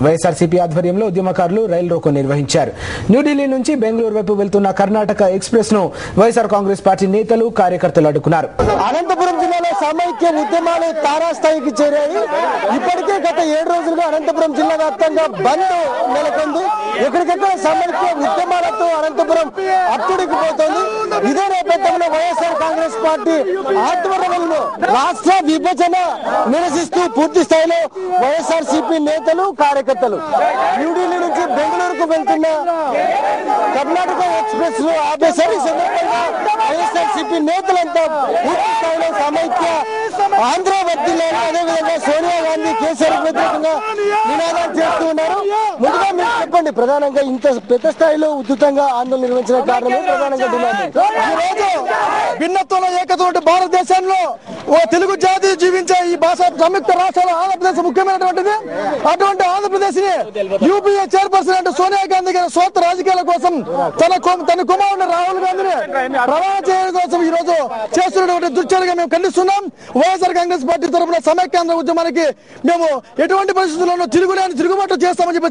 వైఎస్ఆర్సీపీ ఆధ్వర్యంలో ఉద్యమకారులు రైలు రోకో నిర్వహించారు. న్యూఢిల్లీ నుంచి బెంగళూరు వైపు వెళ్తున్న కర్ణాటక ఎక్స్ప్రెస్ ను వైఎస్ఆర్ కాంగ్రెస్ పార్టీ నేతలు కార్యకర్తలు అడ్డుకున్నారు. అనంతపురం జిల్లాలో సమైక్య ఉద్యమాలు తారాస్థాయికి చేరాయి. ఇప్పటికే గత 7 రోజులుగా అనంతపురం జిల్లా వ్యాప్తంగా బంద్ నెలకొంది. ఎక్కడికెక్కడ సమైక్య ఉద్యమాలతో అనంతపురం అట్టుడికిపోతోంది. ఇదే నేపథ్యంలో వైఎస్ఆర్ కాంగ్రెస్ పార్టీ ఆధ్వర్యంలో రాష్ట్ర విభజన నిరసిస్తూ పూర్తి స్థాయిలో వైఎస్ఆర్సీపీ నేతలు కార్యకర్తలు న్యూఢిల్లీ నుంచి బెంగళూరుకు వెళ్తున్న కర్ణాటక ఎక్స్ప్రెస్ లో ఆపేశారు. ఈ సందర్భంగా వైఎస్ఆర్సీపీ నేతలంతా పూర్తి స్థాయిలో సమైక్య ఆంధ్ర వర్ధిల్లాలి, అదేవిధంగా సోనియా గాంధీ కేసీఆర్ వ్యతిరేకంగా నినాదాలు చేస్తూ ఉన్నారు. ముందుగా మీరు చెప్పండి, ప్రధానంగా ఇంత పెద్ద స్థాయిలో ఉధృతంగా ఆందోళన నిర్వహించిన కారణమే ప్రధానంగా డిమాండ్. ఈ రోజు భిన్నత్వంలో ఏకత్వం భారతదేశంలో ఓ తెలుగు జాతి జీవించే ఈ భాష సంయుక్త రాష్ట్రాలు ఆంధ్రప్రదేశ్ ముఖ్యమైనటువంటిది. అటువంటి ఆంధ్రప్రదేశ్ ని యూపీఏ చైర్పర్సన్ అంటే సోనియా గాంధీ గారి స్వార్థ రాజకీయాల కోసం తన కుమారుడు రాహుల్ గాంధీని రవాణా చేయడం కోసం ఈ రోజు చేస్తున్నటువంటి దుశ్చర్యగా మేము ఖండిస్తున్నాం. వైఎస్ఆర్ కాంగ్రెస్ పార్టీ తరఫున సమైక్యాంధ్ర ఉద్యమానికి మేము ఎటువంటి పరిస్థితుల్లోనూ తిరుగుబాటు చేస్తామని చెప్పి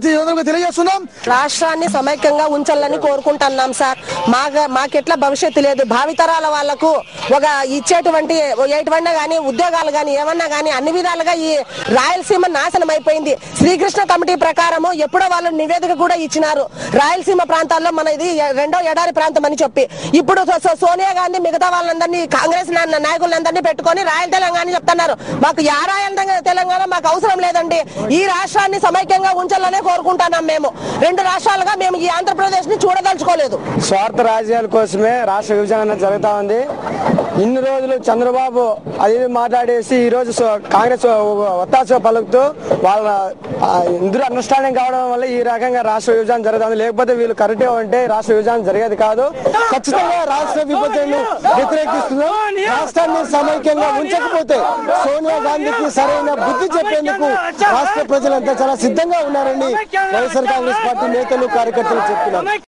తెలియజేస్తున్నాం. రాష్ట్రాన్ని సమైక్యంగా ఉంచాలని కోరుకుంటున్నాం సార్. మాకెట్లా భవిష్యత్తు లేదు. భావితరాల వాళ్లకు ఒక ఇచ్చేటువంటి ఎటువంటి గానీ ఉద్యోగాలు గానీ ఏమన్నా గానీ అన్ని విధాలుగా ఈ రాయలసీమ నాశనం అయిపోయింది. శ్రీకృష్ణ కమిటీ ప్రకారము ఎప్పుడో వాళ్ళు నివేదిక కూడా ఇచ్చినారు. రాయలసీమ ప్రాంతాల్లో మన ఇది 2వ ఎడారి ప్రాంతం అని చెప్పి ఇప్పుడు సోనియా గాంధీ మిగతా వాళ్ళందరినీ కాంగ్రెస్ నాయకులందరినీ పెట్టుకొని రాయల తెలంగాణ చెప్తున్నారు. మాకు రాయల తెలంగాణ మాకు అవసరం లేదండి. ఈ రాష్ట్రాన్ని సమైక్యంగా ఉంచాలనే కోరుకుంటున్నాం. మేము 2 రాష్ట్రాలుగా మేము ఈ ఆంధ్రప్రదేశ్ ని చూడదలుచుకోలేదు. స్వార్థ రాజ్యాల కోసమే రాష్ట్ర విభజన జరుగుతా ఉంది. ఇన్ని రోజులు చంద్రబాబు అది మాట్లాడేసి ఈ రోజు కాంగ్రెస్ ఒత్తాస పలుకుతూ వాళ్ళ ఇందులో అండర్స్టాండింగ్ కావడం వల్ల ఈ రకంగా రాష్ట్ర విభజన జరుగుతుంది. లేకపోతే వీళ్ళు కరెక్ట్ ఉంటే రాష్ట్ర విభజన జరిగేది కాదు. ఖచ్చితంగా రాష్ట్ర విభజనను వ్యతిరేకిస్తున్నాం. రాష్ట్రాన్ని సమైక్యంగా ఉంచకపోతే సోనియా గాంధీకి సరైన బుద్ధి చెప్పేందుకు రాష్ట్ర ప్రజలంతా చాలా సిద్ధంగా ఉన్నారని వైఎస్ఆర్ కాంగ్రెస్ పార్టీ నేతలు కార్యకర్తలు చెప్తున్నారు.